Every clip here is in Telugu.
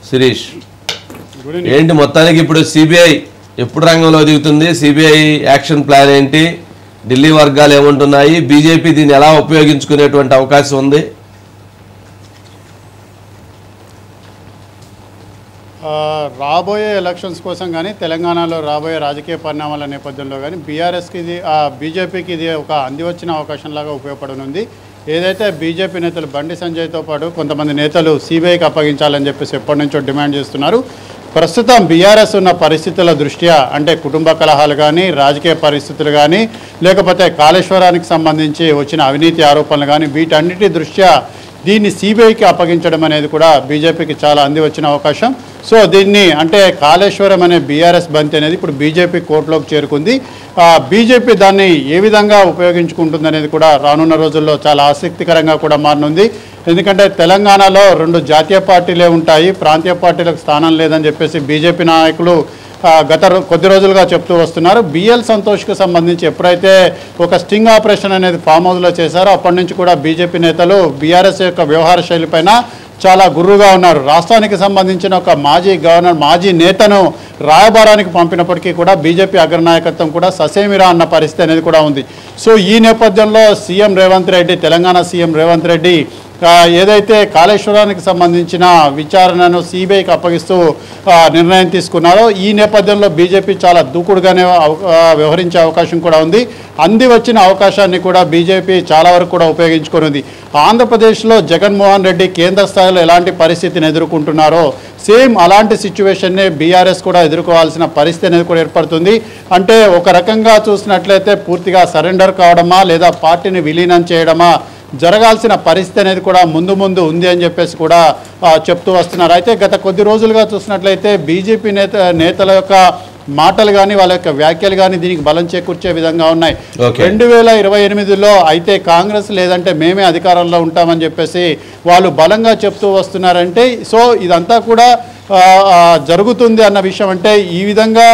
శిరీష్ ఏంటి మొత్తానికి ఇప్పుడు సిబిఐ ఎప్పుడు రంగంలో దిగుతుంది? సిబిఐ యాక్షన్ ప్లాన్ ఏంటి? ఢిల్లీ వర్గాలు ఏమంటున్నాయి? బీజేపీ దీన్ని ఎలా ఉపయోగించుకునేటువంటి అవకాశం ఉంది? రాబోయే ఎలక్షన్స్ కోసం కానీ తెలంగాణలో రాబోయే రాజకీయ పరిణామాల నేపథ్యంలో కానీ బీఆర్ఎస్కి ఇది బీజేపీకి ఇది ఒక అందివచ్చిన అవకాశంలాగా ఉపయోగపడనుంది. ఏదైతే బీజేపీ నేతలు బండి సంజయ్తో పాటు కొంతమంది నేతలు సిబిఐకి అప్పగించాలని చెప్పేసి ఎప్పటి నుంచో డిమాండ్ చేస్తున్నారు. ప్రస్తుతం బీఆర్ఎస్ ఉన్న పరిస్థితుల దృష్ట్యా అంటే కుటుంబ కలహాలు కానీ రాజకీయ పరిస్థితులు కానీ లేకపోతే కాళేశ్వరానికి సంబంధించి వచ్చిన అవినీతి ఆరోపణలు కానీ వీటన్నిటి దృష్ట్యా దీన్ని సిబిఐకి అప్పగించడం అనేది కూడా బీజేపీకి చాలా అంది వచ్చిన అవకాశం. సో దీన్ని అంటే కాళేశ్వరం అనే బీఆర్ఎస్ బంతి అనేది ఇప్పుడు బీజేపీ కోర్టులోకి చేరుకుంది. బీజేపీ దాన్ని ఏ విధంగా ఉపయోగించుకుంటుంది అనేది కూడా రానున్న రోజుల్లో చాలా ఆసక్తికరంగా కూడా మారనుంది. ఎందుకంటే తెలంగాణలో 2 జాతీయ పార్టీలే ఉంటాయి, ప్రాంతీయ పార్టీలకు స్థానం లేదని చెప్పేసి బీజేపీ నాయకులు గత కొద్ది రోజులుగా చెప్తూ వస్తున్నారు. బిఎల్ సంతోష్కి సంబంధించి ఎప్పుడైతే ఒక స్టింగ్ ఆపరేషన్ అనేది ఫామ్ హౌస్లో చేశారో అప్పటి నుంచి కూడా బీజేపీ నేతలు బీఆర్ఎస్ యొక్క వ్యవహార శైలిపైన చాలా గుర్రుగా ఉన్నారు. రాష్ట్రానికి సంబంధించిన ఒక మాజీ గవర్నర్ మాజీ నేతను రాయబారానికి పంపినప్పటికీ కూడా బీజేపీ అగ్రనాయకత్వం కూడా ససేమిరా అన్న పరిస్థితి అనేది కూడా ఉంది. సో ఈ నేపథ్యంలో సీఎం రేవంత్ రెడ్డి తెలంగాణ సీఎం రేవంత్ రెడ్డి ఏదైతే కాళేశ్వరానికి సంబంధించిన విచారణను సిబిఐకి అప్పగిస్తూ నిర్ణయం తీసుకున్నారో ఈ నేపథ్యంలో బీజేపీ చాలా దూకుడుగానే వ్యవహరించే అవకాశం కూడా ఉంది. అంది వచ్చిన అవకాశాన్ని కూడా బీజేపీ చాలా వరకు కూడా ఉపయోగించుకున్నది. ఆంధ్రప్రదేశ్లో జగన్మోహన్ రెడ్డి కేంద్ర స్థాయిలో ఎలాంటి పరిస్థితిని ఎదుర్కొంటున్నారో సేమ్ అలాంటి సిచ్యువేషన్నే బీఆర్ఎస్ కూడా ఎదుర్కోవాల్సిన పరిస్థితి అనేది కూడా ఏర్పడుతుంది. అంటే ఒక రకంగా చూసినట్లయితే పూర్తిగా సరెండర్ కావడమా లేదా పార్టీని విలీనం చేయడమా జరగాల్సిన పరిస్థితి అనేది కూడా ముందు ఉంది అని చెప్పేసి కూడా చెప్తూ వస్తున్నారు. అయితే గత కొద్ది రోజులుగా చూసినట్లయితే బీజేపీ నేతల యొక్క మాటలు కానీ వాళ్ళ యొక్క వ్యాఖ్యలు కానీ దీనికి బలం చేకూర్చే విధంగా ఉన్నాయి. 2028లో అయితే కాంగ్రెస్ లేదంటే మేమే అధికారంలో ఉంటామని చెప్పేసి వాళ్ళు బలంగా చెప్తూ వస్తున్నారంటే సో ఇదంతా కూడా జరుగుతుంది అన్న విషయం అంటే ఈ విధంగా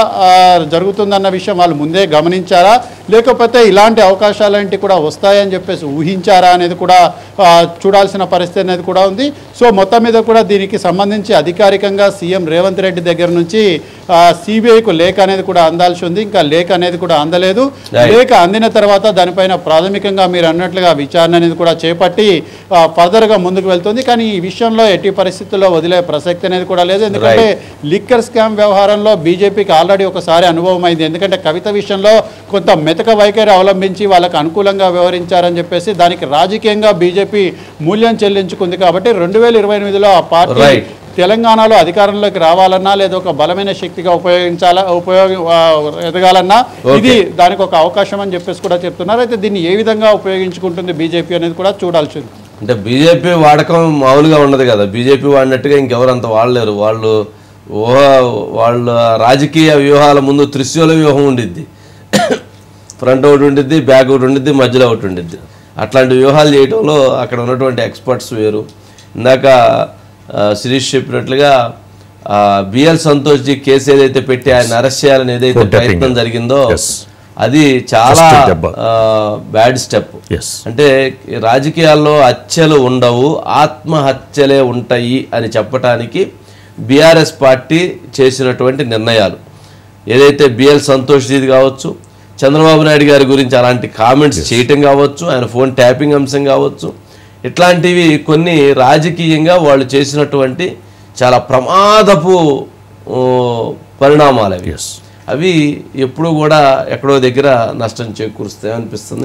జరుగుతుందన్న విషయం వాళ్ళు ముందే గమనించారా లేకపోతే ఇలాంటి అవకాశాలంటి కూడా వస్తాయని చెప్పేసి ఊహించారా అనేది కూడా చూడాల్సిన పరిస్థితి అనేది కూడా ఉంది. సో మొత్తం మీద కూడా దీనికి సంబంధించి అధికారికంగా సీఎం రేవంత్ రెడ్డి దగ్గర నుంచి సిబిఐకు లేఖ అనేది కూడా అందాల్సి ఉంది. ఇంకా లేఖ అనేది కూడా అందలేదు. లేఖ అందిన తర్వాత దానిపైన ప్రాథమికంగా మీరు అన్నట్లుగా విచారణ అనేది కూడా చేపట్టి ఫర్దర్గా ముందుకు వెళ్తుంది. కానీ ఈ విషయంలో ఎట్టి పరిస్థితుల్లో వదిలే ప్రసక్తి అనేది కూడా లేదు. ఎందుకంటే లిక్కర్ స్కామ్ వ్యవహారంలో బీజేపీకి ఆల్రెడీ ఒకసారి అనుభవం అయింది. ఎందుకంటే కవిత విషయంలో కొంత మెతక వైఖరి అవలంబించి వాళ్ళకు అనుకూలంగా వ్యవహరించారని చెప్పేసి దానికి రాజకీయంగా బీజేపీ మూల్యం చెల్లించుకుంది. కాబట్టి 2028లో ఆ పార్టీ తెలంగాణలో అధికారంలోకి రావాలన్నా లేదా ఒక బలమైన శక్తిగా ఎదగాలన్నా ఇది దానికి ఒక అవకాశం అని చెప్పేసి కూడా చెప్తున్నారు. అయితే దీన్ని ఏ విధంగా ఉపయోగించుకుంటుంది బీజేపీ అనేది కూడా చూడాల్సింది. అంటే బీజేపీ వాడకం మామూలుగా ఉండదు కదా, బీజేపీ వాడినట్టుగా ఇంకెవరు అంత వాడలేరు. వాళ్ళ రాజకీయ వ్యూహాల ముందు త్రిశూల వ్యూహం ఉండిద్ది. ఫ్రంట్ ఒకటి ఉండిద్ది, బ్యాక్ ఒకటి ఉండిద్ది, మధ్యలో ఒకటి ఉండిద్ది. అట్లాంటి వ్యూహాలు చేయడంలో అక్కడ ఉన్నటువంటి ఎక్స్పర్ట్స్ వేరు. ఇందాక శిరీష్ చెప్పినట్లుగా బిఎల్ సంతోష్జీ కేసు ఏదైతే పెట్టి ఆయన అరెస్ట్ చేయాలని ఏదైతే ప్రయత్నం జరిగిందో అది చాలా బ్యాడ్ స్టెప్. అంటే రాజకీయాల్లో హత్యలు ఉండవు, ఆత్మహత్యలే ఉంటాయి అని చెప్పడానికి బీఆర్ఎస్ పార్టీ చేసినటువంటి నిర్ణయాలు ఏదైతే బిఎల్ సంతోష్జీది కావచ్చు, చంద్రబాబు నాయుడు గారి గురించి అలాంటి కామెంట్స్ చేయటం కావచ్చు, ఆయన ఫోన్ ట్యాపింగ్ అంశం కావచ్చు, ఇట్లాంటివి కొన్ని రాజకీయంగా వాళ్ళు చేసినటువంటి చాలా ప్రమాదపు పరిణామాలు అవి. అవి ఎప్పుడూ కూడా ఎక్కడో దగ్గర నష్టం చేకూరుస్తాయి అనిపిస్తుంది.